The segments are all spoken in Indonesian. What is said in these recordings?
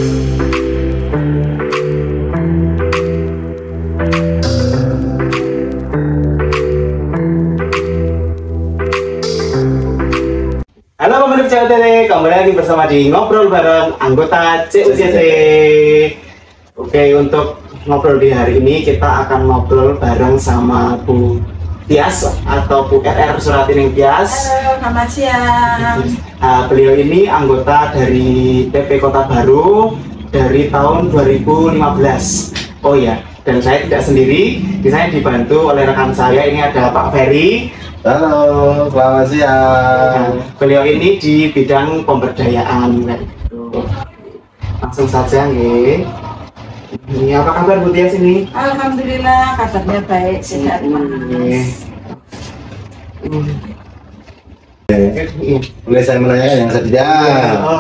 Halo pemirsa COTT, kembali lagi bersama di Ngobrol Bareng Anggota COTT. Oke, untuk ngobrol di hari ini kita akan ngobrol bareng sama Bu Tias atau Bu RR Suratining Tias. Halo, selamat siang. Beliau ini anggota dari PP Kota Baru dari tahun 2015. Oh ya, dan saya tidak sendiri, saya dibantu oleh rekan saya, ini ada Pak Ferry. Halo, selamat siang. Beliau ini di bidang pemberdayaan. Langsung saja nih. Ini apa kabar Bu Tias ini? Alhamdulillah, kabarnya baik, sehat Mas. Boleh saya menanyakan yang saja?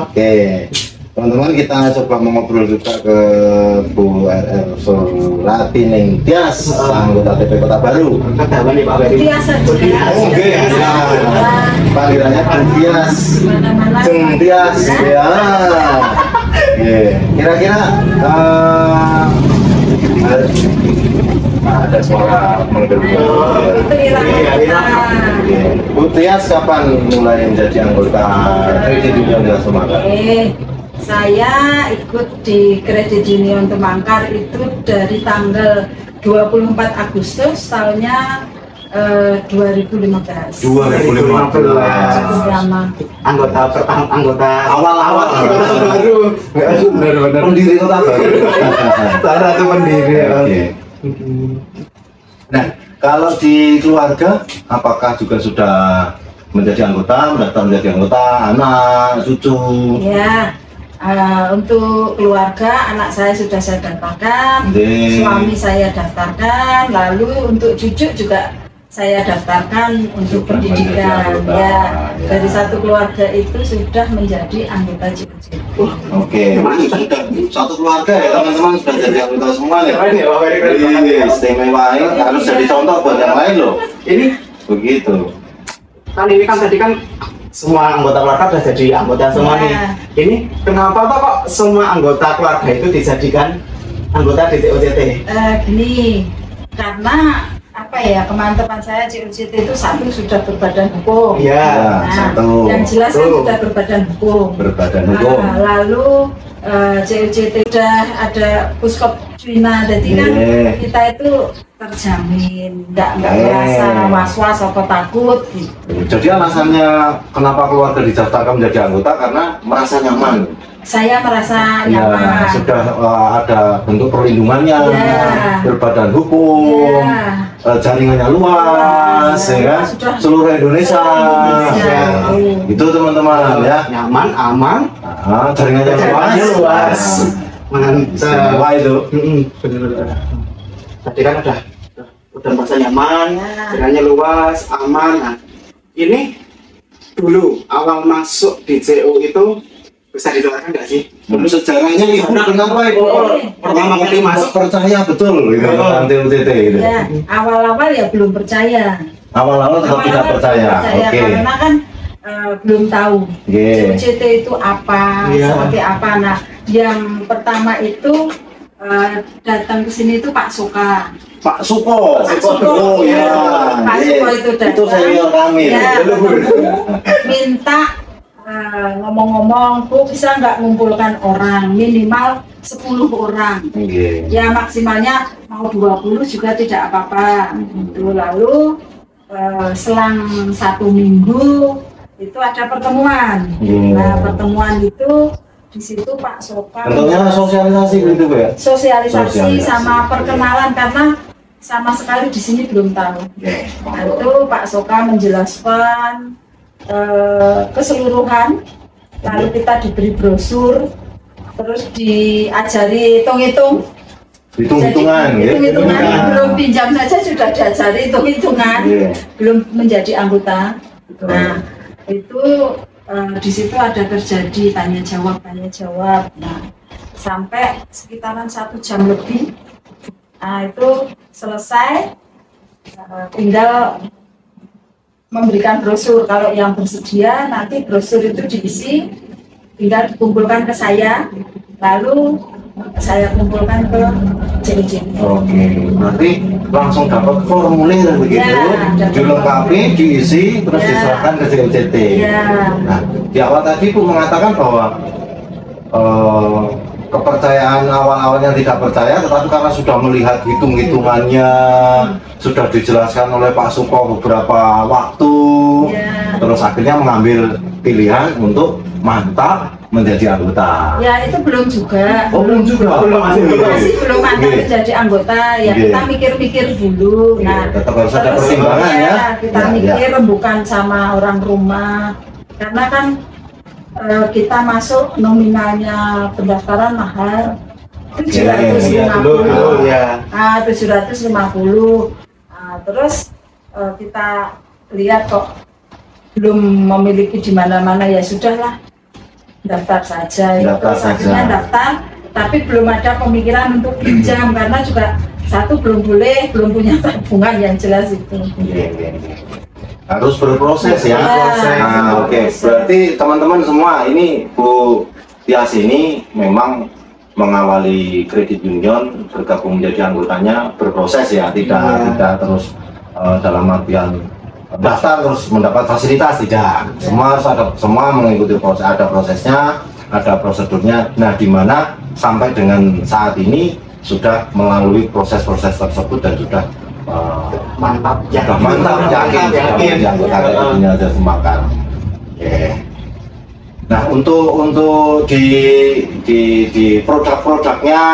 Oke. Teman-teman, kita coba mengobrol juga ke Bu RR Suratining Tias, anggota TP Kota Baru. Ketahuan nih Pak Ferry. Tias saja. Oke, panggilannya Bu Tias, Jeng Tias, ya. Kira-kira ada suara menggerutu. Bu Tias kapan mulai menjadi anggota Kredit Union Semangkar? Saya ikut di Kredit Union Semangkar itu dari tanggal 24 Agustus tahunnya 2015. 2015. Cukup lama. Anggota Awal-awal baru. Benar-benar pendiri Kota Baru. salah satu pendiri. Oke. Nah, kalau di keluarga, apakah juga sudah menjadi anggota, mendaftar menjadi anggota, anak, cucu? Ya, untuk keluarga, anak saya sudah saya daftarkan, suami saya daftarkan, lalu untuk cucu juga saya daftarkan untuk pendidikan. Ya, dari satu keluarga itu sudah menjadi anggota COTT. Oke, sudah satu keluarga ya teman-teman, sudah jadi anggota semua ya. Istimewa, harus jadi contoh buat yang lain loh. Ini Begitu. kan ini kan tadi kan semua anggota keluarga sudah jadi anggota semua nih. Ini kenapa kok semua anggota keluarga itu dijadikan anggota di COTT? Gini, karena apa ya, teman-teman saya COTT itu satu sudah berbadan hukum. Iya, satu. Yang jelas kan sudah berbadan hukum. Berbadan hukum. Lalu COTT sudah ada puskop Cina, jadi kan kita itu terjamin, nggak merasa was-was atau takut gitu. Jadi alasannya kenapa keluarga didaftarkan menjadi anggota karena merasa nyaman. Saya merasa nyaman. Sudah ada bentuk perlindungannya, berbadan hukum, jaringannya luas, ya kan? Seluruh Indonesia. Itu teman-teman ya. Nyaman, aman, jaringannya luas. Mantap. Wah itu. Benar-benar. Tadi kan udah merasa nyaman, jaringannya luas, aman. Nah, ini dulu awal masuk di CO itu bisa dijelaskan nggak sih? Dulu sejarahnya ibu kenapa ibu pertama kali masuk percaya betul gitu tentang TOTT gitu. Ya, awal-awal ya belum percaya. Awal-awal tetap tidak percaya. Oke. Karena kan belum tahu COTT itu apa, seperti apa. Nah, yang pertama itu datang ke sini itu Pak Soka. Pak Suko. Oh ya. Pak Suko itu datang. Itu senior kami. Ya, minta ngomong-ngomong, Bu bisa nggak ngumpulkan orang minimal 10 orang. Ya maksimalnya mau 20 juga tidak apa-apa. Itu lalu selang 1 minggu itu ada pertemuan. Nah, pertemuan itu di situ Pak Soka bentuknya sosialisasi gitu ya? Sosialisasi sama perkenalan, karena sama sekali di sini belum tahu. Nah, itu Pak Soka menjelaskan keseluruhan, lalu kita diberi brosur, terus diajari hitung-hitung. Hitung-hitungan, Belum pinjam saja sudah diajari hitung-hitungan, belum menjadi anggota. Nah, itu di situ ada terjadi tanya jawab. Nah, sampai sekitaran 1 jam lebih. Nah, itu selesai, tinggal memberikan brosur. Kalau yang bersedia nanti brosur itu diisi, tinggal dikumpulkan ke saya. lalu saya kumpulkan ke JUJT. Oke, berarti langsung dapat formulir begitu, Ya, dilengkapi, diisi, terus Ya. diserahkan ke JUJT. Ya. Nah, di awal tadi Bu mengatakan bahwa kepercayaan awal-awalnya tidak percaya, tetapi karena sudah melihat hitung-hitungannya, sudah dijelaskan oleh Pak Suko beberapa waktu, Ya. terus akhirnya mengambil pilihan untuk mantap menjadi anggota. Ya itu belum juga. Oh, belum juga. Masih Belum mantap Oke. menjadi anggota. Ya Oke. kita mikir-mikir dulu. Nah, Tetap harus ada terus, pertimbangan ya. Kita Ya, mikir bukan sama orang rumah. Karena kan kita masuk nominalnya pendaftaran mahal 750. Ya. 750. Terus kita lihat kok belum memiliki di mana-mana, ya sudahlah daftar saja. Daftar Itu saja. akhirnya daftar, tapi belum ada pemikiran untuk pinjam karena juga satu belum punya tabungan yang jelas itu. Iya. Harus berproses ya. Proses. Nah, oke. Berarti teman-teman semua ini Bu Tias ini memang mengawali kredit union, bergabung menjadi anggotanya berproses ya, tidak terus dalam artian daftar terus mendapat fasilitas, tidak. Semua harus ada, semua mengikuti proses, ada prosesnya, ada prosedurnya. Nah, di mana sampai dengan saat ini sudah melalui proses-proses tersebut dan sudah Mantap. sudah mantap, yakin menjadi anggota kreditnya ada semakan. Oke. Nah, untuk di produk-produknya,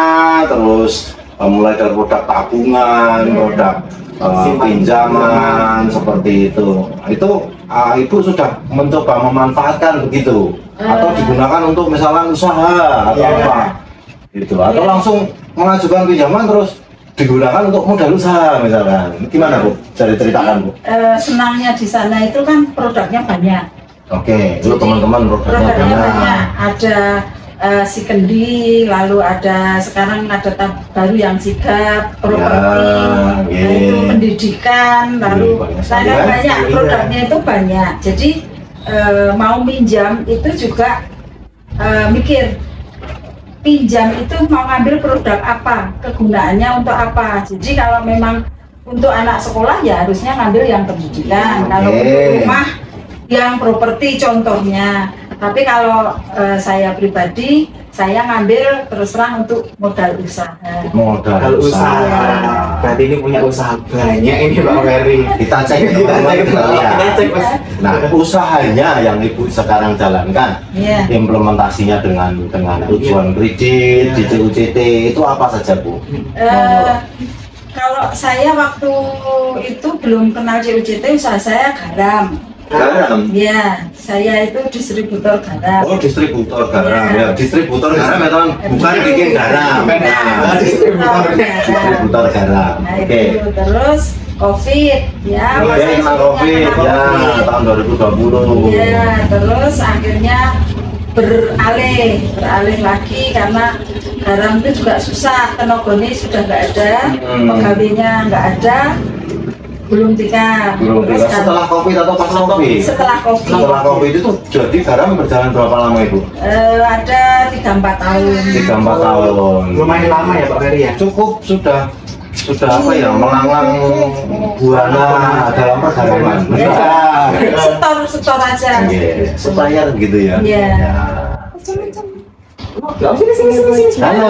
terus mulai dari produk tabungan, produk pinjaman seperti itu. Itu Ibu sudah mencoba memanfaatkan begitu, atau digunakan untuk misalnya usaha atau apa, gitu, atau langsung mengajukan pinjaman terus digunakan untuk modal usaha misalkan. Gimana Bu? Bisa diceritakan Bu? Senangnya di sana itu kan produknya banyak. Oke, itu Jadi, teman-teman produknya banyak. Ada si kendi, lalu ada sekarang ada baru yang sigap, properti, Ya, itu pendidikan, lalu banyak sekali, saya kan? banyak produknya itu banyak. Jadi mau minjam itu juga mikir pinjam itu mau ngambil produk apa, kegunaannya untuk apa. Jadi kalau memang untuk anak sekolah ya harusnya ngambil yang pendidikan. Kalau untuk rumah yang properti contohnya. Tapi kalau saya pribadi, saya ngambil terus terang untuk modal usaha. Modal usaha. usaha. Berarti ini punya usaha banyak ini Pak Ferry. Kita cek Kita cek Mas. Nah, usahanya yang Ibu sekarang jalankan, Iya. implementasinya dengan tujuan kredit di JUJT itu apa saja Bu? Kalau saya waktu itu belum kenal JUJT, usaha saya garam. Garam. Ya, saya itu distributor garam. Oh, distributor garam ya. Distributor garam ya teman, bukan bikin garam. Nah, distributor garam. Nah, Oke. itu terus COVID ya, Oke, masa COVID kena ya tahun 2020. Ya, terus akhirnya beralih lagi karena garam itu juga susah, tenogone sudah nggak ada, pegawainya nggak ada, belum tiga. Belum Terus tiga. Setelah COVID atau pas COVID? Setelah COVID. Setelah COVID itu jadi garam berjalan berapa lama Ibu? Ada 3-4 tahun. 3-4 tahun. Lumayan lama ya Pak Ferry ya. Cukup sudah apa ya, melanglang buana dalam perdagangan. Ya, setor aja. Supaya gitu ya. Iya. Sini. Halo.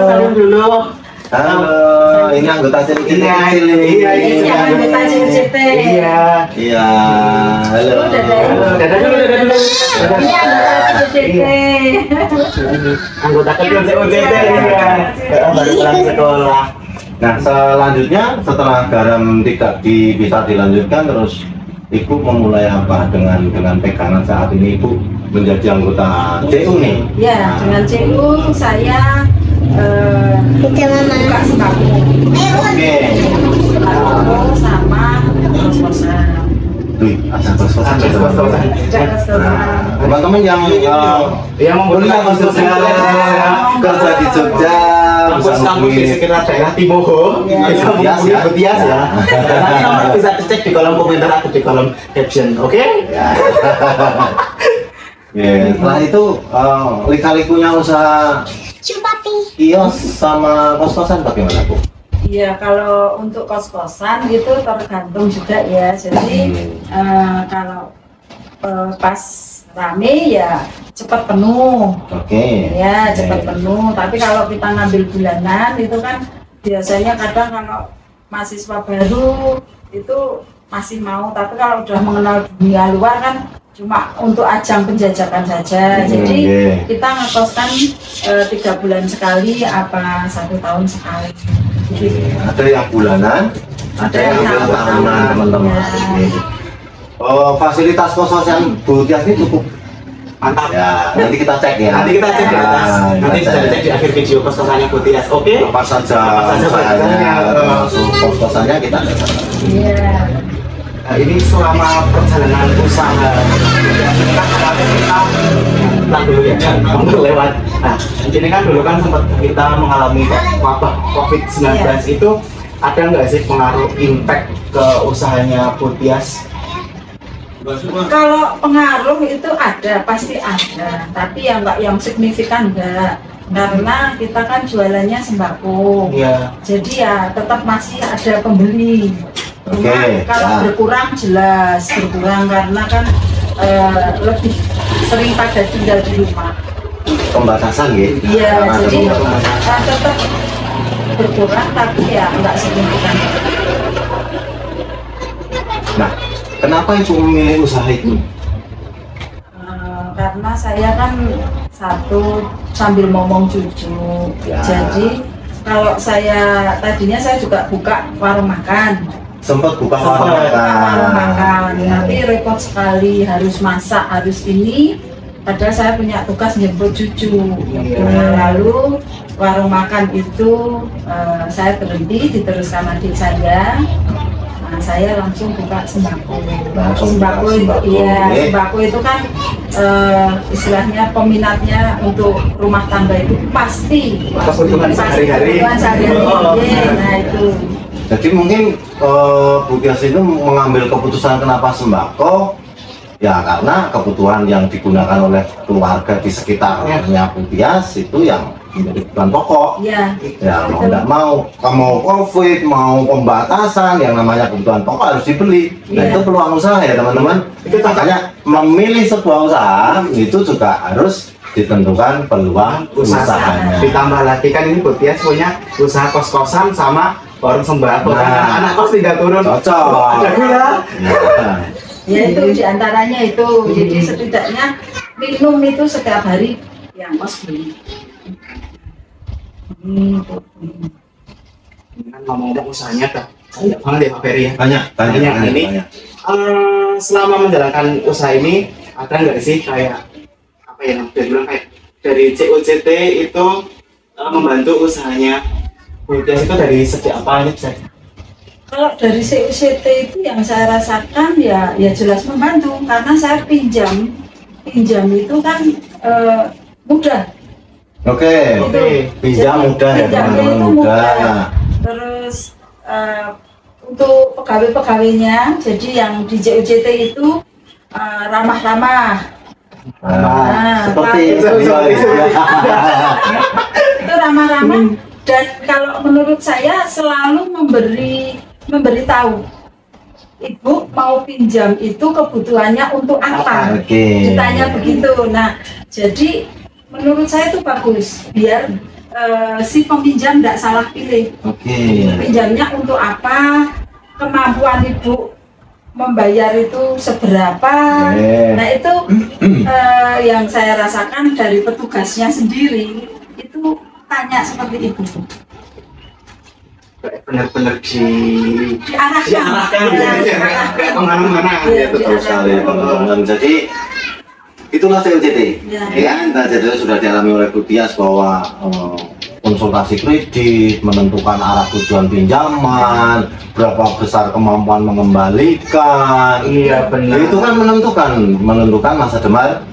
Salam dulu. Halo, ini anggota JUJT kecil ini. Iya, Ini yang anggota JUJT. Iya. Iya. Halo. Dadah dulu. Ini anggota JUJT. Anggota kecil JUJT ya. Baru pulang sekolah. Nah, selanjutnya setelah garam tidak bisa dilanjutkan, terus Ibu memulai apa dengan pegangan saat ini Ibu menjadi anggota CU nih? Ya, dengan CU saya buka sembako. Oke. Sembako sama kos-kosan. Wih, ada kos-kosan. Ada kos-kosan. Nah, teman-teman yang Yang kuliah di Jogja, kerja di Jogja, bisa kampus di hubungi sekitar daerah Timoho, bisa menghubungi Bu Tias ya. Nanti nomor bisa dicek di kolom komentar atau di kolom caption, oke? Ya, setelah itu lika-likunya usaha kios sama kos-kosan bagaimana Bu? Iya, kalau untuk kos-kosan itu tergantung juga ya. Jadi kalau pas rame ya cepat penuh. Oke. Ya, cepat penuh. Tapi kalau kita ngambil bulanan itu kan biasanya kadang kalau mahasiswa baru itu masih mau. Tapi kalau udah mengenal dunia luar kan cuma untuk ajang penjajakan saja. Jadi kita ngekoskan 3 bulan sekali apa 1 tahun sekali. Ada yang bulanan, ada yang tahunan teman-teman. Fasilitas kos-kosan Bu Tias ini cukup Mantap. ya. Nanti kita cek ya. Nanti kita cek di atas. Nanti bisa dicek di akhir video kos-kosannya Bu Tias. Oke. Apa saja usahanya, termasuk kos-kosannya kita cek. Iya. Nah, ini selama perjalanan usaha kita dulu ya, untuk lewat. Nah, ini kan dulu kan sempat kita mengalami wabah COVID-19 itu ada nggak sih pengaruh impact ke usahanya Bu Tias? Kalau pengaruh itu ada, pasti ada. Tapi ya nggak yang signifikan enggak. Karena kita kan jualannya sembako. Iya. Jadi ya tetap masih ada pembeli. Cuma kalau berkurang jelas berkurang karena kan lebih sering pada tinggal di rumah. Pembatasan gitu. Iya, jadi tetap berkurang tapi ya nggak signifikan. Nah, kenapa Ibu memilih usaha itu? Karena saya kan satu sambil ngomong cucu. Jadi kalau tadinya saya juga buka warung makan. Sempat buka warung makan, tapi repot sekali, harus masak, harus ini. Padahal saya punya tugas jemput cucu. Lalu warung makan itu saya berhenti, diteruskan adik saya. Nah, saya langsung buka sembako. Sembako itu kan istilahnya peminatnya untuk rumah tangga itu pasti kebutuhan sehari-hari. Nah itu. Jadi mungkin Bu Tias itu mengambil keputusan kenapa sembako ya karena kebutuhan yang digunakan oleh keluarga di sekitarnya Bu Tias itu yang menjadi kebutuhan pokok. Ya mau tidak mau COVID, mau pembatasan, yang namanya kebutuhan pokok harus dibeli. Nah itu peluang usaha ya teman-teman. Makanya memilih sebuah usaha itu juga harus ditentukan peluang usahanya. Ditambah lagi kan ini Bu Tias punya usaha kos-kosan sama warung sembako. Nah, anak kos tinggal turun. Cocok. Ada ya. Ya itu diantaranya itu. Jadi setidaknya minum itu setiap hari yang kos beli. Ngomong-ngomong usahanya kan banyak banget ya Pak Ferry ya. Banyak ini. Selama menjalankan usaha ini ada nggak sih kayak apa ya bilang kayak dari COJT itu membantu usahanya Bu Tias itu dari segi apa aja bisa? Kalau dari COJT itu yang saya rasakan ya jelas membantu karena saya pinjam itu kan mudah. Oke. Pinjam mudah ya teman-teman, mudah. Terus untuk pegawai-pegawainya, jadi yang di COJT itu ramah-ramah. Seperti itu ramah-ramah. Dan kalau menurut saya selalu memberitahu ibu mau pinjam itu kebutuhannya untuk apa, ditanya begitu. Nah jadi menurut saya itu bagus biar si peminjam tidak salah pilih. Pinjamnya untuk apa, kemampuan ibu membayar itu seberapa. Nah itu yang saya rasakan dari petugasnya sendiri itu tanya seperti itu. Benar-benar diarahkan kemana-mana. Ya betul sekali teman-teman. Jadi itulah COJT. Ya, jadi sudah dialami oleh Bu Tias bahwa konsultasi kredit, menentukan arah tujuan pinjaman, berapa besar kemampuan mengembalikan. Iya benar. Itu kan menentukan masa depan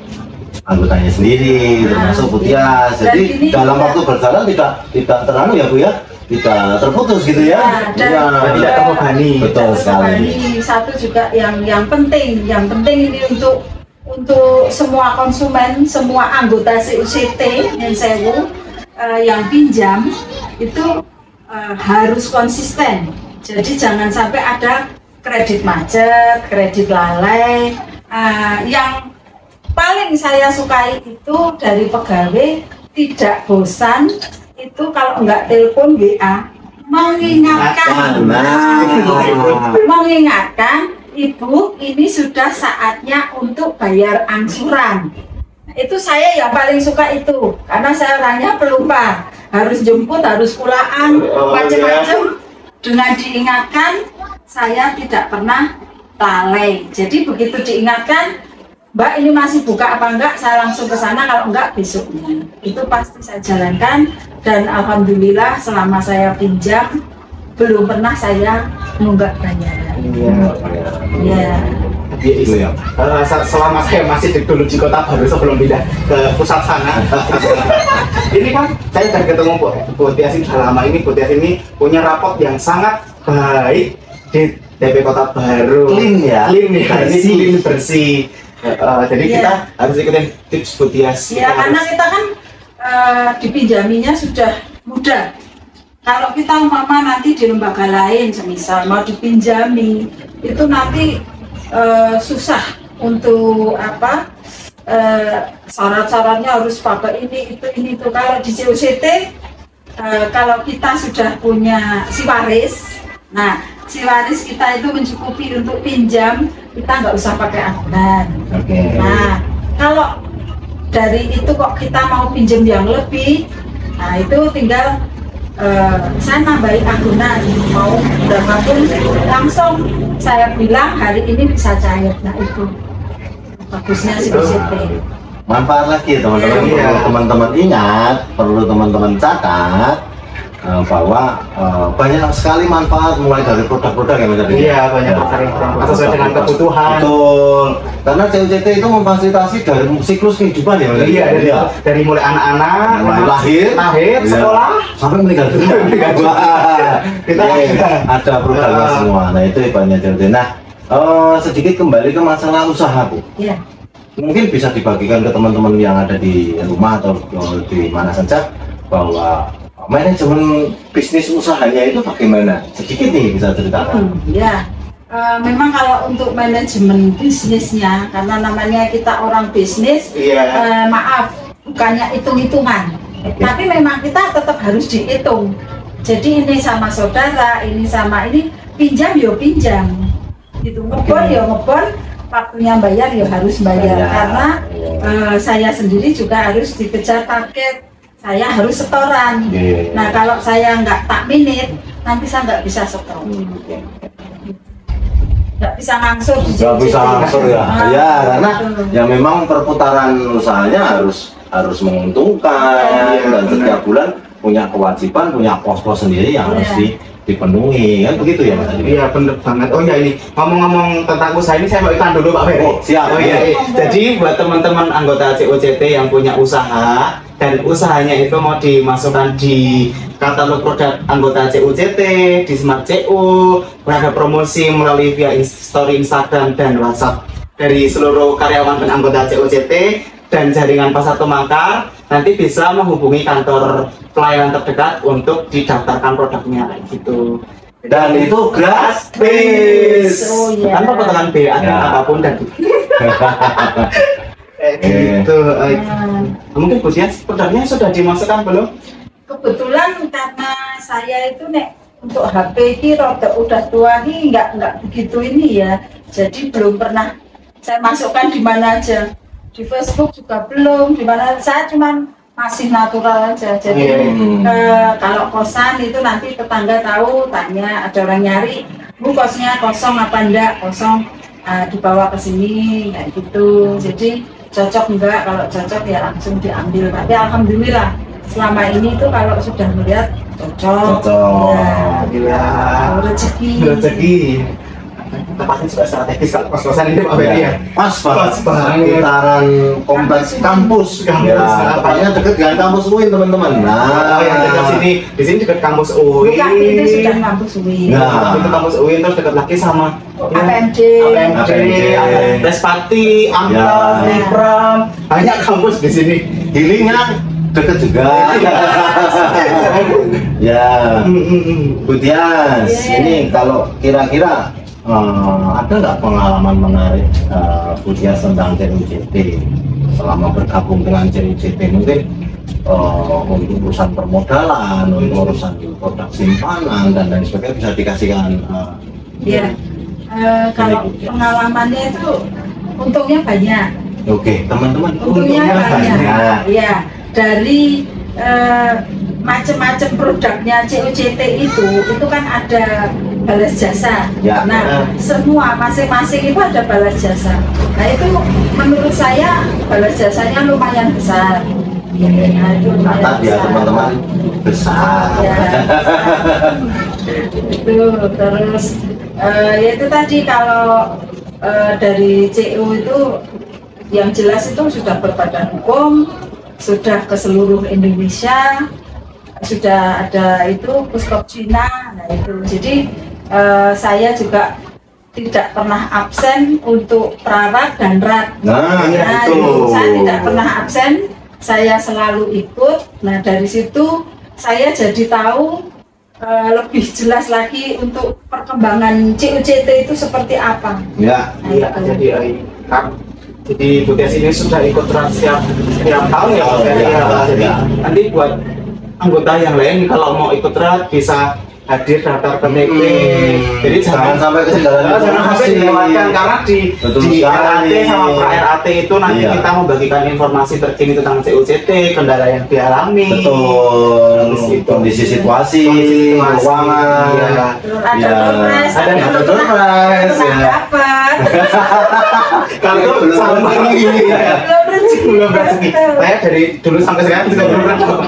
anggotanya sendiri, termasuk Bu Tias. Jadi dalam waktu berjalan tidak terlalu ya Bu ya, tidak terputus gitu ya. Tidak terbebani. Betul sekali. Satu juga yang penting ini untuk untuk semua konsumen, semua anggota CUCT yang sewu yang pinjam itu harus konsisten. Jadi jangan sampai ada kredit macet, kredit lalai. Yang paling saya sukai itu dari pegawai tidak bosan itu kalau enggak telepon WA mengingatkan, mengingatkan Ibu ini sudah saatnya untuk bayar angsuran. Itu saya yang paling suka itu karena saya orangnya pelupa, harus jemput, harus pulaan, macam-macam. Dengan diingatkan, saya tidak pernah lalai. Jadi begitu diingatkan, Mbak ini masih buka apa enggak, saya langsung ke sana, kalau enggak besoknya. Itu pasti saya jalankan dan alhamdulillah selama saya pinjam belum pernah saya nunggak bayaran. Iya. Iya. Selama saya masih dulu di Kota Baru sebelum pindah ke pusat sana. Ini kan saya sudah ketemu Bu Tias ini sudah lama ini. Bu Tias ini punya raport yang sangat baik di DP Kota Baru. Clean ya. Clean ya. Ini clean bersih. Jadi kita harus ikutin tips Bu Tias. Iya, karena kita kan dipinjaminya sudah mudah. Kalau kita nanti di lembaga lain, semisal mau dipinjami, itu nanti susah untuk apa? Syarat-syaratnya harus pakai ini, itu. Kalau di CUCT, kalau kita sudah punya si waris, nah si waris kita itu mencukupi untuk pinjam, kita nggak usah pakai agunan. Nah, kalau dari itu kok kita mau pinjam yang lebih, nah itu tinggal saya nambahin agunan, mau berapapun langsung saya bilang hari ini bisa cair. Nah itu bagusnya sih CUCT. Manfaat lagi teman-teman. Teman-teman ingat, perlu teman-teman catat bahwa banyak sekali manfaat mulai dari produk-produk yang ada di banyak produk sesuai dengan kebutuhan. Betul. Karena CUCT itu memfasilitasi dari siklus kehidupan ya. Dari mulai anak-anak lahir, sekolah sampai meninggal dunia. Kita ada programnya semua. Nah itu hebatnya CUCT. Nah sedikit kembali ke masalah usaha Bu. Iya. Mungkin bisa dibagikan ke teman-teman yang ada di rumah atau di mana saja bahwa manajemen bisnis usahanya itu bagaimana? Sedikit nih bisa ceritakan. Ya, memang kalau untuk manajemen bisnisnya, karena namanya kita orang bisnis, maaf, bukannya hitung-hitungan, tapi memang kita tetap harus dihitung. Jadi ini sama saudara, ini sama ini, pinjam yo pinjam, gitu, ngebon yo ngebon, waktunya bayar yo harus bayar, karena saya sendiri juga harus dikejar target. Saya harus setoran. Nah kalau saya nggak tak minit, nanti saya nggak bisa setor. Nggak bisa ngangsur. Nggak bisa ngangsur ya. Karena ya memang perputaran usahanya harus menguntungkan dan setiap bulan punya kewajiban, punya pos-pos sendiri yang harus dipenuhi, kan begitu ya Mas? Iya bener banget. Oh ya ini ngomong-ngomong tentang usaha ini saya mau iklan dulu Pak Ferry. Siap. Jadi buat teman-teman anggota CUCT yang punya usaha dan usahanya itu mau dimasukkan di katalog produk anggota CUCT, di Smart CU, ada promosi melalui via story Instagram dan WhatsApp dari seluruh karyawan dan anggota CUCT dan jaringan Pasar Tomangkar, nanti bisa menghubungi kantor pelayanan terdekat untuk didaftarkan produknya kayak gitu. Dan itu gratis. Tanpa potongan biaya apapun dan gitu. Mungkin Bu Tias produknya sudah dimasukkan belum? Kebetulan karena saya itu untuk HP ini udah tua nih, nggak begitu ini ya. Jadi belum pernah saya masukkan di mana aja. Di Facebook juga belum, di mana saya cuman masih natural aja. Jadi kalau kosan itu nanti tetangga tahu, tanya, ada orang nyari, Bu kosnya kosong apa enggak? Kosong, dibawa ke sini kayak gitu. Jadi cocok enggak? Kalau cocok ya langsung diambil. Tapi alhamdulillah selama ini tuh kalau sudah melihat cocok. Ya, rezeki. tempatnya juga strategis kalau kos-kosan ini Pak Ferry ya. Pas Pas banget. sekitaran kompleks kampus. Ya, tepatnya dekat dengan kampus UIN teman-teman. Nah, yang dekat sini, di sini dekat kampus UIN. Bukan, itu sudah kampus UIN. Nah. Itu kampus UIN terus dekat lagi sama APMD. Respati, Angka, Ya. Nipram, banyak kampus di sini. Hilingnya dekat juga. Ya, Bu Tias, ini kalau kira-kira ada nggak pengalaman menarik Bu Tias tentang CUCT selama bergabung dengan CUCT? Mungkin untuk urusan permodalan, untuk urusan produk simpanan dan lain sebagainya bisa dikasihkan. Ya, kalau pengalamannya itu untungnya banyak. Oke, teman-teman, Untungnya banyak. Ya, dari macam-macam produknya CUCT itu kan ada balas jasa. Ya. Nah, semua masing-masing itu ada balas jasa. Nah, itu menurut saya balas jasanya lumayan besar. Nah, itu lumayan Catat ya besar. teman-teman, besar. Ya, itu terus ya itu tadi kalau dari CU itu yang jelas itu sudah berbadan hukum, sudah ke seluruh Indonesia, sudah ada itu Puskop Cina. Nah itu jadi saya juga tidak pernah absen untuk prarat dan rat. Nah, Nah, itu. saya tidak pernah absen, saya selalu ikut. Nah dari situ saya jadi tahu lebih jelas lagi untuk perkembangan CUCT itu seperti apa. Ya, Iya, jadi Bu Tias ini sudah ikut rat setiap tahun ya Pak Ferry ya. Jadi nanti buat anggota yang lain kalau mau ikut rat bisa hadir daftar KTP. Jadi jangan sampai ketinggalan jangan sampai dilewatkan karena di Betul RAT sekali. sama pra RAT itu nanti Iya. kita membagikan informasi terkini tentang CUCT, kendala yang dialami. betul, kondisi situasi, keuangan. Iya. Terus ada Ya, doorprize, ada belum doorprize, pernah ya. dapat. Kalau itu Belum sama rezeki. Belum rezeki. belum rezeki. Saya dari dulu sampai sekarang juga belum pernah dapat.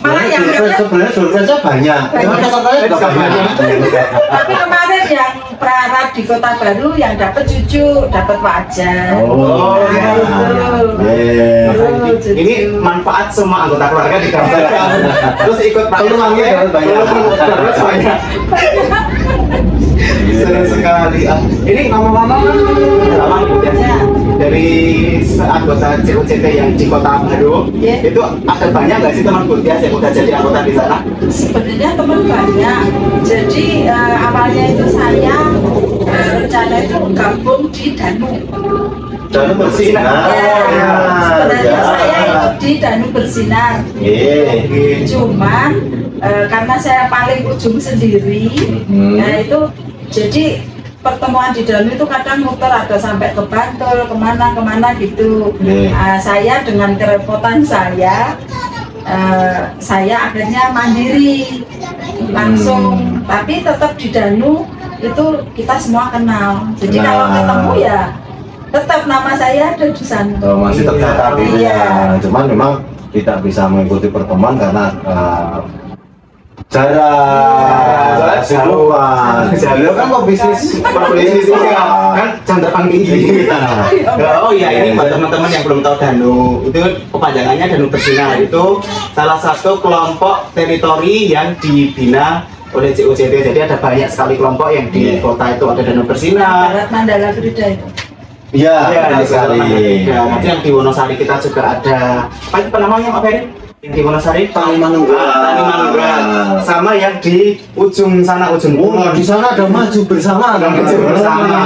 Malah yang sebenarnya surprise-nya banyak. Cuma pesertanya juga banyak. tapi kemarin yang prarat di Kota Baru yang dapat cucu, dapat wajah. Oh, Oh, ya. iya. Yeah. Ini manfaat semua anggota keluarga digambarkan. Terus ikut Pak Peluangnya dapat banyak. Terus banyak. Seru sekali. Ini ngomong-ngomong pengalaman biasanya dari anggota CUCT yang di Kota Baru Iya. itu ada banyak nggak sih teman Bu Tias yang udah jadi anggota di sana? Sebenarnya teman banyak. Jadi awalnya itu saya rencana itu gabung di Danu. Dan bersinar. Ya, sebenarnya Ya. saya ikut di Danu Bersinar. Iya. Cuman karena saya paling ujung sendiri, nah itu jadi pertemuan di Danu itu kadang muter ada sampai ke Bantul, kemana gitu. Saya dengan kerepotan saya akhirnya mandiri langsung, tapi tetap di Danu itu kita semua kenal. Jadi Kenal. kalau ketemu ya tetap nama saya ada di sana. Oh, masih tercatat itu Iya. ya. Cuman memang tidak bisa mengikuti pertemuan karena jarak, kesibukan. Beliau kan mau bisnis, Bisnis ini kan jam terbang tinggi. Oh iya, ini buat teman-teman yang belum tahu Danu, itu kepanjangannya Danu Bersinar, itu salah satu kelompok teritori yang dibina oleh CUCT. Jadi ada banyak sekali kelompok yang di kota itu ada Danu Bersinar. Barat Mandala Frida itu. Iya, Iya, betul sekali. nanti yang di Wonosari kita juga ada. Apa namanya Pak Ferry? Yang di Wonosari? Tali Manunggal. Tali Manunggal. Sama yang di ujung sana, ujung Oh, di sana ada maju bersama. Maju bersama.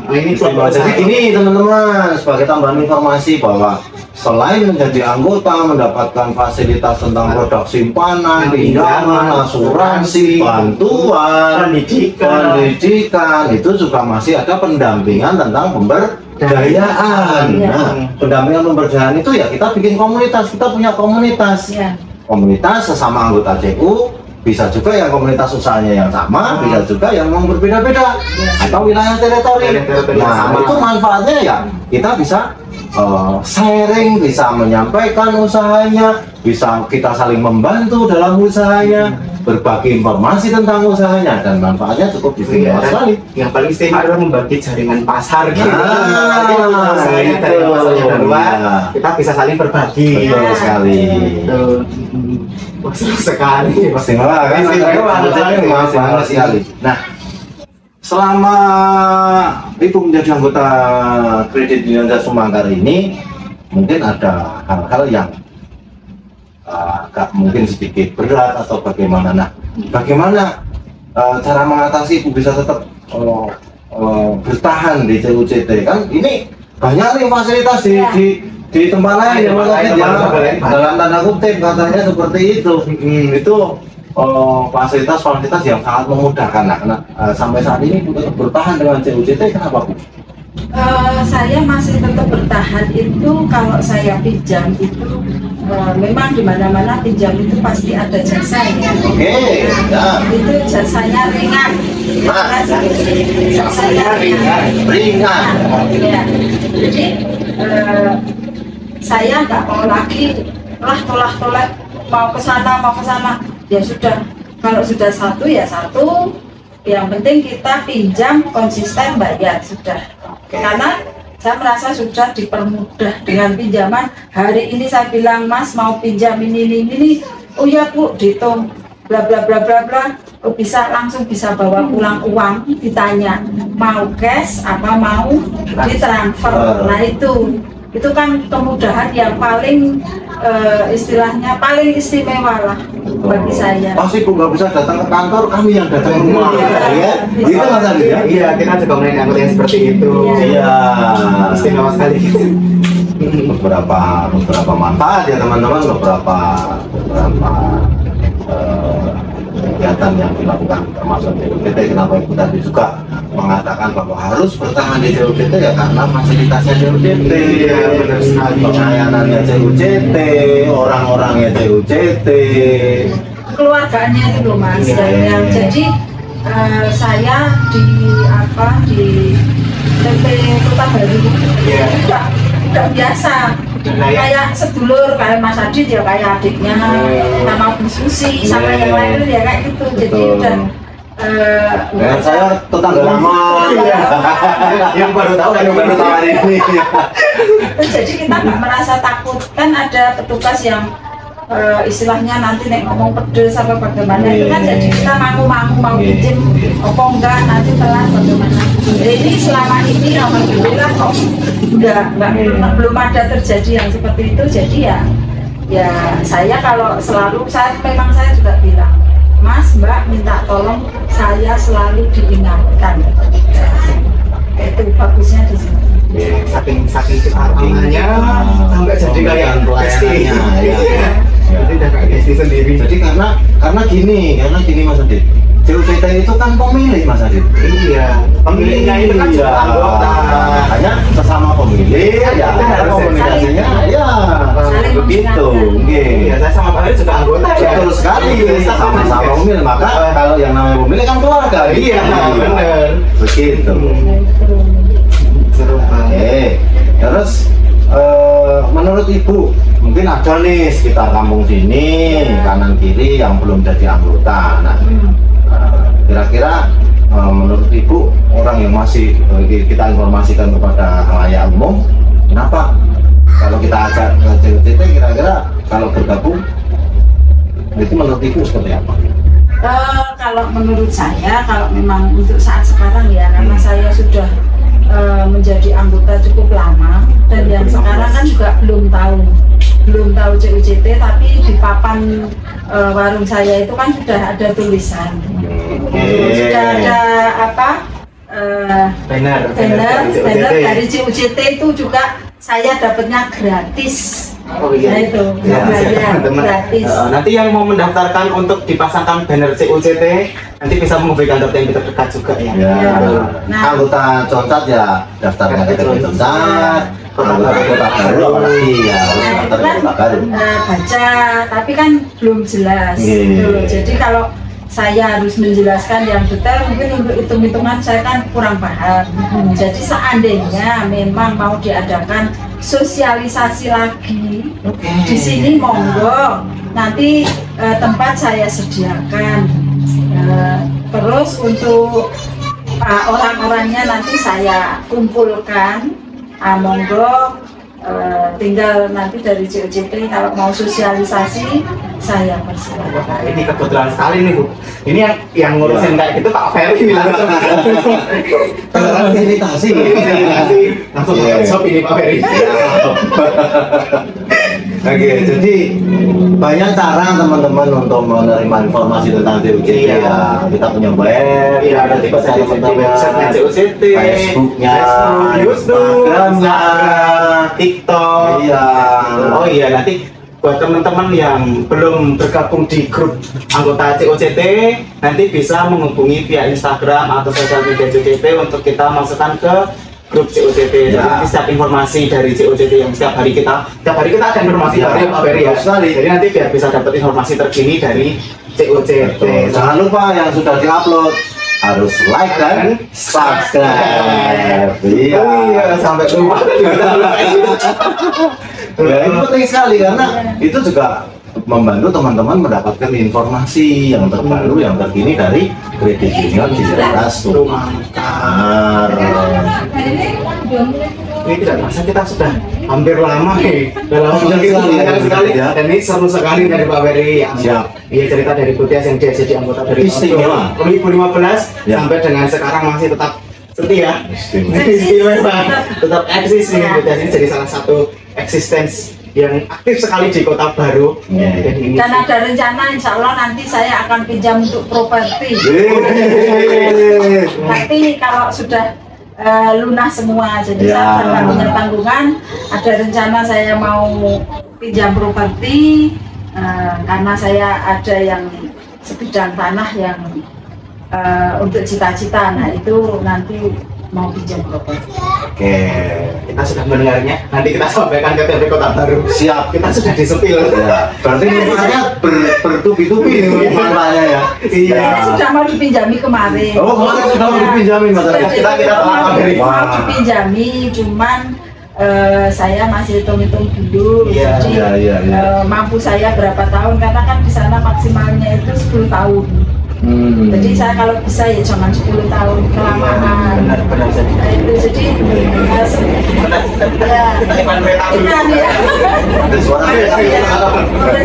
Nah, ini Jadi ini teman-teman sebagai tambahan informasi bahwa selain menjadi anggota mendapatkan fasilitas tentang produk simpanan, pinjaman, asuransi, bantuan, pendidikan itu juga masih ada pendampingan tentang pemberdayaan. Ya. Nah, pendampingan pemberdayaan itu ya kita bikin komunitas, kita punya komunitas. Ya. Komunitas sesama anggota CU, bisa juga yang komunitas usahanya yang sama, bisa juga yang mau berbeda-beda atau wilayah teritori. Teritori Nah, sama. itu manfaatnya ya kita bisa sharing, bisa menyampaikan usahanya, bisa kita saling membantu dalam usahanya, berbagi informasi tentang usahanya, dan manfaatnya cukup istimewa sekali. Yang paling istimewa adalah membagi jaringan pasar gitu. Nah, Kita bisa saling berbagi. Betul sekali. Wah, seru sekali. Istimewa kan? Istimewa banget sekali. Nah, selama Ibu menjadi anggota Kredit Union Jasa Sumangkar ini, mungkin ada hal-hal yang agak mungkin sedikit berat atau bagaimana. Nah, bagaimana cara mengatasi Ibu bisa tetap bertahan di CUCT? Kan ini banyak nih fasilitas di tempat lain yang dalam tanda kutip katanya seperti itu. Itu fasilitas yang sangat memudahkan. Nah, karena sampai saat ini tetap bertahan dengan CUCT, kenapa Bu? Saya masih tetap bertahan itu kalau saya pinjam itu memang di mana-mana pinjam itu pasti ada jasanya. Oke, itu jasanya ringan. Jasanya ringan. Ya. Jadi saya nggak mau lagi tolak mau ke sana. Ya sudah, kalau sudah satu ya satu. Yang penting kita pinjam konsisten bayar sudah. Karena saya merasa sudah dipermudah dengan pinjaman. Hari ini saya bilang, Mas mau pinjam ini. Oh ya Bu, dihitung bla bla bla bla bla. Oh, langsung bisa bawa pulang uang. Ditanya mau cash apa mau ditransfer. Nah itu kan kemudahan yang paling istilahnya paling istimewa lah bagi saya. Pasti Bu nggak bisa datang ke kantor, kami yang datang ke rumah. Ya, itu Mas Adi ya. Iya, kita juga melihat anggota yang seperti itu. Iya, istimewa sekali. beberapa manfaat ya teman-teman, beberapa kegiatan yang dilakukan termasuk CUCT. Kenapa Ibu tadi juga mengatakan bahwa harus bertahan di CUCT ya karena fasilitasnya CUCT, benar sekali, pelayanannya CUCT, orang-orangnya CUCT, keluarganya itu loh Mas. Jadi saya di TP Kota Baru udah biasa. Kayak sedulur, kayak Mas Adit ya kayak adiknya, sama Bu Susi, sama yang lain ya kayak gitu. Jadi udah dengan saya tetangga lama. Yang baru tahu hari ini. Jadi kita nggak merasa takut, kan ada petugas yang istilahnya nanti nek ngomong pedes apa bagaimana itu kan, jadi kita mau pinjam apa enggak nanti telat bagaimana. Jadi selama ini alhamdulillah kok belum ada terjadi yang seperti itu. Jadi ya saya kalau selalu memang saya juga bilang, Mas Mbak minta tolong saya selalu diingatkan. Itu bagusnya di sini. Saking artinya sampai jadi kayak pelayanannya. Jadi udah kayak Desti sendiri. Jadi karena gini Mas Adit, CUCT itu kan pemilik Mas Adit. Iya, pemiliknya itu kan juga anggota. Makanya sesama pemilik ya komunikasinya ya begitu. Iya, saya sama Pak Adit juga anggota. Betul sekali, sama-sama pemilik. Maka kalau yang namanya pemilik kan keluarga. Iya, benar. Begitu. Seru banget. Oke, terus menurut Ibu mungkin ada nih sekitar kampung sini kanan kiri yang belum jadi anggota. Nah, kira-kira menurut Ibu orang yang masih kita informasikan kepada khalayak umum, kenapa kalau kita ajak ke CUCT kira-kira kalau bergabung itu menurut Ibu seperti apa? Kalau menurut saya, kalau memang untuk saat sekarang ya, karena saya sudah menjadi anggota cukup lama dan yang sekarang kan juga belum tahu CUCT, tapi di papan warung saya itu kan sudah ada tulisan, sudah ada banner dari CUCT itu juga saya dapatnya gratis. Oh iya. Nah itu gratis. Nanti yang mau mendaftarkan untuk dipasangkan banner CUCT nanti bisa menghubungi kantor TMB terdekat juga ya. Nah, anggota Concat ya daftarnya ke Concat. Anggota Kota Baru apalagi ya harus daftar ke Kota Baru. Baca, tapi kan belum jelas. Gitu. Jadi kalau saya harus menjelaskan yang detail, mungkin untuk hitung-hitungan saya kan kurang paham. Jadi seandainya memang mau diadakan sosialisasi lagi di sini, monggo nanti tempat saya sediakan. Terus untuk orang-orangnya nanti saya kumpulkan, monggo. Tinggal nanti dari COCT kalau mau sosialisasi saya persilakan. Ini kebetulan sekali nih Bu. Ini yang ngurusin kayak gitu Pak Ferry nih langsung. Fasilitasi. Langsung workshop ini Pak Ferry. Oke, jadi banyak cara teman-teman untuk menerima informasi tentang COCT ya. Kita punya web, Iya, nanti bisa di website COCT, Facebooknya, YouTube, Instagramnya, TikTok. iya. Oh iya, nanti buat teman-teman yang belum bergabung di grup anggota COCT, nanti bisa menghubungi via Instagram atau sosial media COCT untuk kita masukkan ke grup COCT. Ya. Jadi setiap informasi dari COCT yang setiap hari kita ada informasi Ya, baru Pak Ferry ya. betul sekali. Jadi nanti biar bisa dapat informasi terkini dari COCT. Betul. Jangan lupa yang sudah diupload harus like dan subscribe. Iya. Oh iya, sampai lupa. Ya, itu penting sekali karena itu juga membantu teman-teman mendapatkan informasi yang terbaru, yang terkini dari kredit union di daerah Sumangkar. Ini tidak terasa kita sudah hampir lama dalam sekali ya. Dan ini seru sekali dari Pak Ferry. Siap. Iya, cerita dari Butias yang dia jadi anggota dari Istimewa. 2015 Ya. sampai dengan sekarang masih tetap setia. Istimewa. Istimewa. Tetap eksis nih. Butias ini jadi salah satu eksistensi yang aktif sekali di Kota Baru. Ya. Dan ini Dan ada rencana insya Allah nanti saya akan pinjam untuk properti. Tapi kalau sudah lunas semua, jadi Ya. saya sudah punya tanggungan. Ada rencana saya mau pinjam properti karena saya ada yang sebidang tanah yang untuk cita-cita. Nah itu nanti mau pinjam properti. Oke. kita sudah mendengarnya. Nanti kita sampaikan ke TP Kota Baru. Siap. Kita sudah disepil. Ya, berarti manfaatnya bertubi-tubi manfaatnya ya. Iya. Ini sudah mau dipinjami kemarin. Oh, kemarin sudah mau dipinjami, Mas. Kita telah memberi. mau dipinjami, cuman saya masih hitung-hitung dulu. Iya, Jadi iya. mampu saya berapa tahun, karena kan di sana maksimalnya itu 10 tahun. Jadi saya kalau bisa ya jangan 10 tahun, kelamaan. Benar jadi. Nah, itu jadi ya kita nih ya. Ada suara.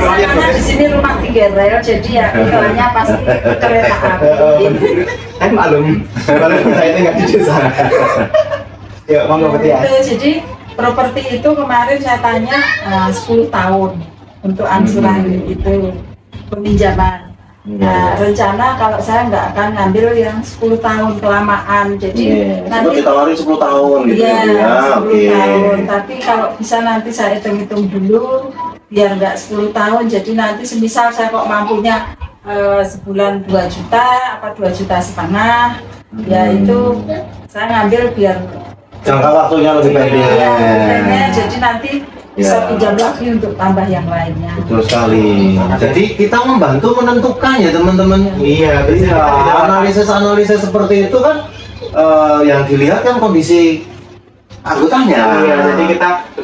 Karena di sini rumah 3 rel, jadi ya iklannya pasti kereta api. Kan maklum saya tinggal di desa. Ya, monggo Beti ya. Jadi properti itu kemarin saya tanya 10 tahun untuk angsuran itu peminjaman. Nah, rencana kalau saya nggak akan ngambil yang 10 tahun kelamaan, jadi Nanti ditawari 10 tahun gitu ya, ya. 10 tahun. Tapi kalau bisa nanti saya hitung-hitung dulu, biar nggak 10 tahun. Jadi nanti semisal saya kok mampunya sebulan 2 juta, apa 2,5 juta, ya itu saya ngambil biar Jangka waktunya lebih pendek. ya, jadi nanti bisa Ya. pinjam lagi untuk tambah yang lainnya. Betul sekali. Jadi kita membantu menentukan ya teman-teman. Iya, Iya, analisis seperti itu kan yang dilihat kan kondisi anggotanya. Iya, jadi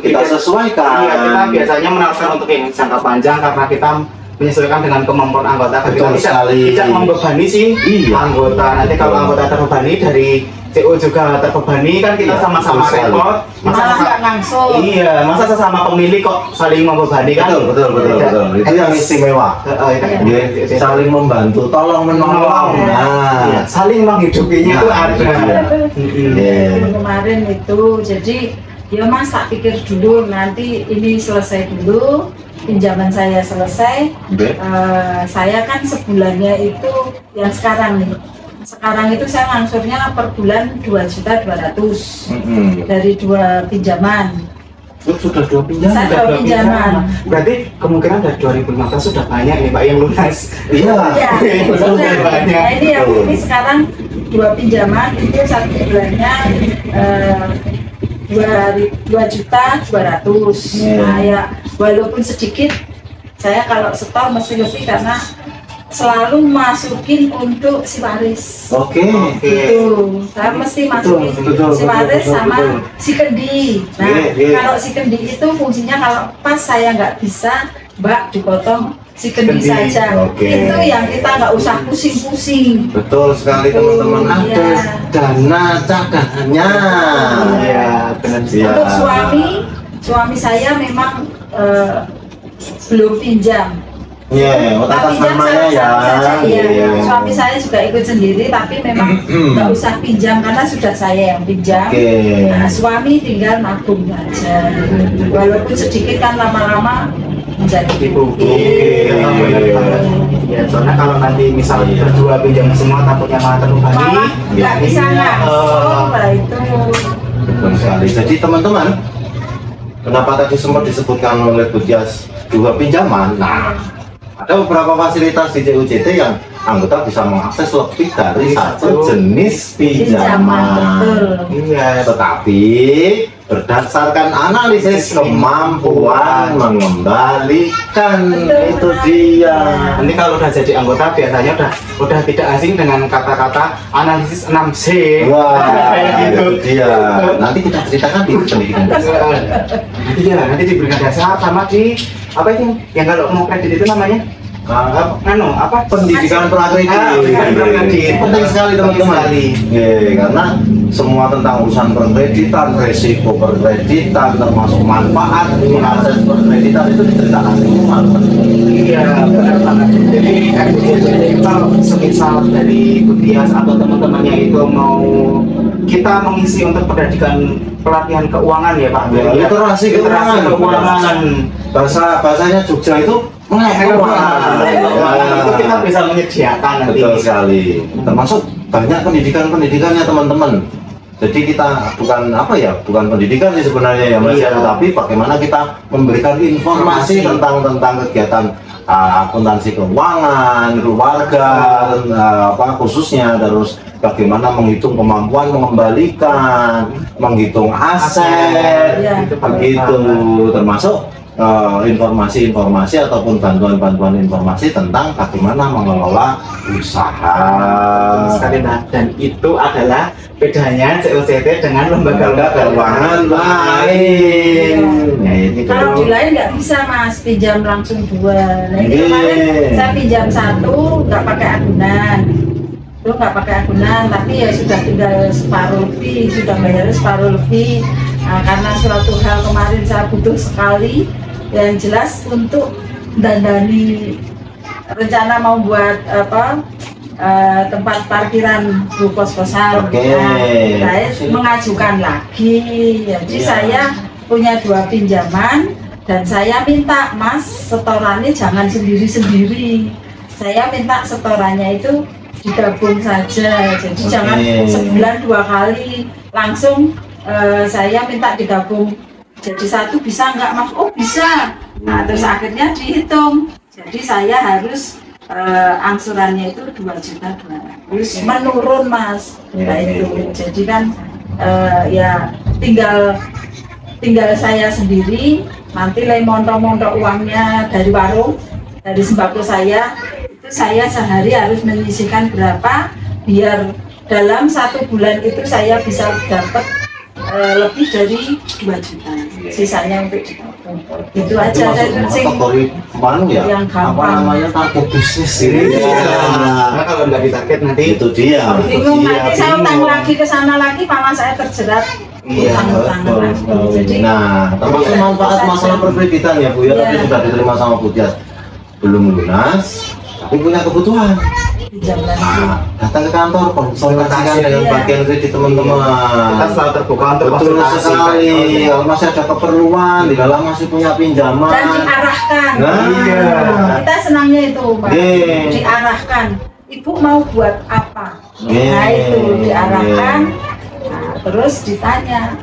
kita sesuaikan. Iya, kita biasanya menawarkan untuk yang jangka panjang karena kita menyesuaikan dengan kemampuan anggota. Betul Kita sekali. tidak membebani sih anggota. Nanti kalau anggota terbebani dari CO juga terbebani kan kita Iya, sama-sama betul sekali. repot. Malah nggak langsung. Iya, masa sesama pemilik kok saling membebani kan? Betul. Itu yang istimewa. Iya, Saling membantu, tolong menolong. Iya, Nah, saling menghidupinya itu Nah, ada. iya. Iya. Kemarin itu, jadi ya Mas tak pikir dulu, nanti ini selesai dulu, pinjaman saya selesai. Saya kan sebulannya itu yang sekarang nih. Sekarang itu saya ngangsurnya per bulan 2,2 juta dari 2 pinjaman. Sudah 2 pinjaman. Saya Sudah 2 pinjaman. Berarti kemungkinan dari 2015 sudah banyak nih Pak yang lunas. Iya. Ya, Sudah sudah. banyak. Nah, ini yang ini sekarang 2 pinjaman itu satu bulannya 2,2 juta. Nah ya, walaupun sedikit, saya kalau setor mesti lebih karena selalu masukin untuk si waris. Oke. Gitu. Saya mesti masukin si waris sama si kendi. Nah, kalau si kendi itu fungsinya kalau pas saya nggak bisa, Mbak dipotong si kendi saja. Itu yang kita nggak usah pusing-pusing. Betul sekali teman-teman. Ada dana cadangannya. Iya, benar sih. Untuk suami saya memang belum pinjam. Iya, atas namanya ya. Suami saya juga ikut sendiri, tapi memang nggak usah pinjam karena sudah saya yang pinjam. Nah, suami tinggal nabung saja. Walaupun sedikit kan lama-lama menjadi Ya, soalnya kalau nanti misalnya berdua pinjam semua takutnya malah terbebani. Nggak bisa langsung lah itu. Betul sekali. Jadi teman-teman, kenapa tadi sempat disebutkan oleh Bu Tias 2 pinjaman? Nah, ada beberapa fasilitas di CUJT yang anggota bisa mengakses lebih dari satu jenis pinjaman. Iya, Tetapi berdasarkan analisis kemampuan mengembalikan. Itu dia. nanti kalau udah jadi anggota biasanya udah tidak asing dengan kata-kata analisis 6C. Wah, Kayak gitu. itu dia. Nanti kita ceritakan di pendidikan dasar. Nanti diberikan dasar sama di apa itu yang kalau mau kredit itu namanya apa Pendidikan prakredit. pendidikan prakredit. Penting sekali teman-teman. Karena semua tentang urusan perkreditan, resiko perkreditan, termasuk manfaat mengakses perkreditan itu diceritakan semua. Iya, benar banget. Jadi kalau semisal dari Bu Tias atau teman-temannya itu mau kita mengisi untuk pendidikan pelatihan keuangan ya Pak. Literasi keuangan. Bahasanya Jogja itu itu kita bisa menyediakan nanti. Betul sekali. Termasuk banyak pendidikannya teman-teman. Jadi kita bukan pendidikan sih sebenarnya ya Mas, tetapi bagaimana kita memberikan informasi tentang kegiatan akuntansi keuangan, keluarga, khususnya, terus bagaimana menghitung kemampuan mengembalikan, menghitung aset, begitu, termasuk informasi ataupun bantuan informasi tentang bagaimana mengelola usaha. Sekali, dan itu adalah bedanya CUJT dengan lembaga keuangan lain. Kalau di lain nggak bisa Mas pinjam langsung 2. Nah, ini kemarin saya pinjam 1 nggak pakai agunan. Nggak pakai agunan, tapi ya sudah tinggal separuh lebih, sudah bayar separuh lebih. Nah, karena suatu hal kemarin saya butuh sekali, yang jelas untuk dandani rencana mau buat tempat parkiran bu kos-kosan. Saya mengajukan lagi, jadi saya punya 2 pinjaman dan saya minta Mas setorannya jangan sendiri-sendiri. Saya minta setorannya itu digabung saja, jadi jangan sebulan 2 kali langsung. Saya minta digabung jadi 1, bisa nggak Mas? Oh bisa. Nah terus akhirnya dihitung, jadi saya harus angsurannya itu 2.200.000 menurun Mas. Nah itu jadi kan ya tinggal saya sendiri nanti montok uangnya dari warung, dari sembako saya itu saya sehari harus menyisihkan berapa biar dalam 1 bulan itu saya bisa dapat lebih dari 2 juta, sisanya untuk ditabung. Itu aja yang gampang. Target bisnis ini. Karena kalau nggak ditarget nanti itu dia. Bingung nanti saya utang lagi ke sana lagi, malah saya terjerat utang-utangan lagi. Jadi, termasuk manfaat masalah perkreditan ya Bu ya, tadi sudah diterima sama Bu Tias, belum lunas, tapi punya kebutuhan. Datang ke kantor konsultasikan dengan bagian kredit teman-teman. Kita selalu terbuka untuk betul sekali. Kalau masih ada keperluan, di dalam masih punya pinjaman dan diarahkan. Kita senangnya itu Pak, diarahkan. Ibu mau buat apa? Nah itu diarahkan. Nah, terus ditanya,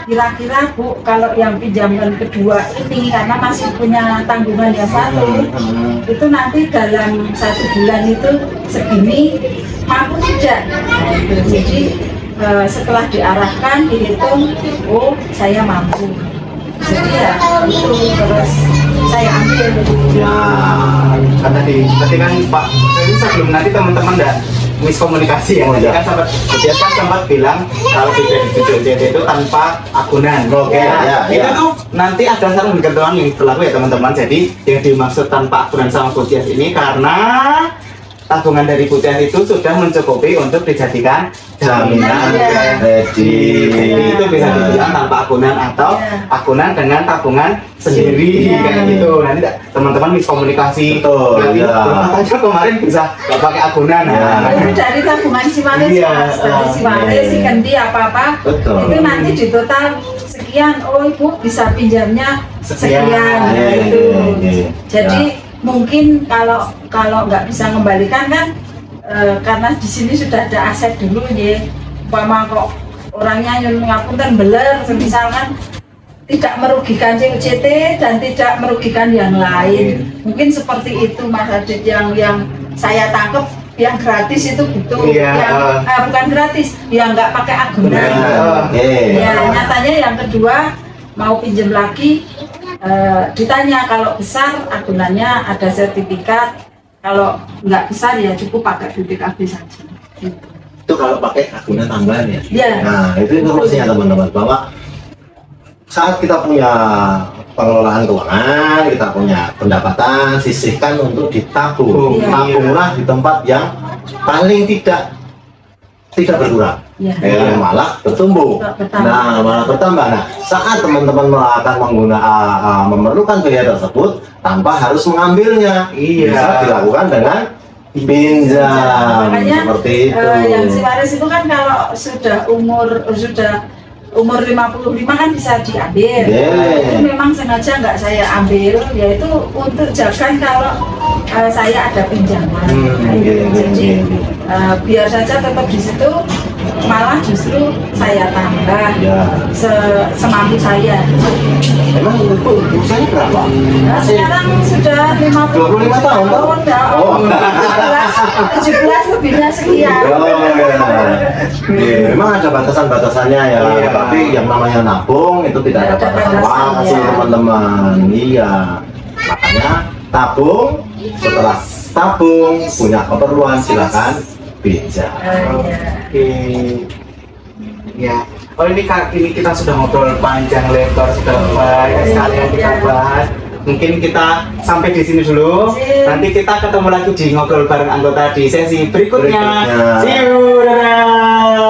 kira-kira Bu kalau yang pinjaman kedua ini karena masih punya tanggungan yang 1 itu nanti dalam 1 bulan itu segini mampu tidak? Nah, itu. Jadi setelah diarahkan dihitung, oh saya mampu, jadi ya itu terus saya ambil. kan tadi kan Pak, ini sebelum nanti teman-teman enggak miskomunikasi ya, tadi kan sempat bilang kalau tidak ditunjuk OJT itu tanpa agunan. Oke, ya. Itu tuh nanti ada saran ketentuan yang berlaku ya teman-teman. Jadi yang dimaksud tanpa agunan sama Putias ini karena tabungan dari Putias itu sudah mencukupi untuk dijadikan jaminan Ready. Jadi itu bisa dibilang tanpa agunan atau agunan dengan tabungan sendiri kayak gitu. Nanti teman-teman miskomunikasi. Betul. Nanti Ya. katanya kemarin bisa nggak pakai agunan. Itu dari tabungan Siwaris, Mas. Dari Siwaris, si Kendi apa-apa, Betul. itu nanti di total sekian. Oh, Ibu bisa pinjamnya sekian. Sekian. Nah, itu. Iya. Jadi mungkin kalau nggak bisa mengembalikan kan, karena di sini sudah ada aset dulu ya. Umpama kok orangnya nyuruh ngapunten beler, misalkan tidak merugikan CUCT dan tidak merugikan yang lain. Mungkin seperti itu Mas Adit yang saya tangkap, yang gratis itu gitu. Iya. Yang bukan gratis, yang nggak pakai agunan. Oke. Ya, nyatanya yang kedua mau pinjam lagi, ditanya kalau besar agunannya ada sertifikat, kalau nggak besar ya cukup pakai BPKB saja. Gitu. Itu kalau pakai agunan tambahan ya. Iya. Nah, itu informasinya teman-teman, bahwa saat kita punya pengelolaan keuangan, kita punya pendapatan, sisihkan untuk ditabung. Iya. Tabunglah di tempat yang paling tidak berkurang. Iya. Malah bertumbuh. Bertambah. Nah, malah bertambah. Nah, saat teman-teman akan memerlukan biaya tersebut tanpa harus mengambilnya, Iya. bisa dilakukan dengan pinjam. Makanya Seperti itu. yang Siwaris itu kan kalau sudah umur 55 kan bisa diambil. Yeah. Itu memang sengaja nggak saya ambil, yaitu untuk jagan kalau saya ada pinjaman. Jadi biar saja tetap di situ, malah justru saya tambah semampu saya. Emang itu usianya berapa? Nah, sekarang sudah 25 tahun, toh? ya. Oh. 17 lebihnya sekian. Memang ada batasan-batasannya ya, Iya. tapi yang namanya nabung itu tidak ada Ada batasan batasan, waktu ya. teman-teman. Iya, makanya tabung, setelah tabung punya keperluan silakan pinjam. Ya. Oke. Ya. Oh ini kita sudah ngobrol panjang lebar, sudah banyak sekali yang kita bahas. Mungkin kita sampai di sini dulu. Nanti kita ketemu lagi di ngobrol bareng anggota di sesi berikutnya. See you. Dadah.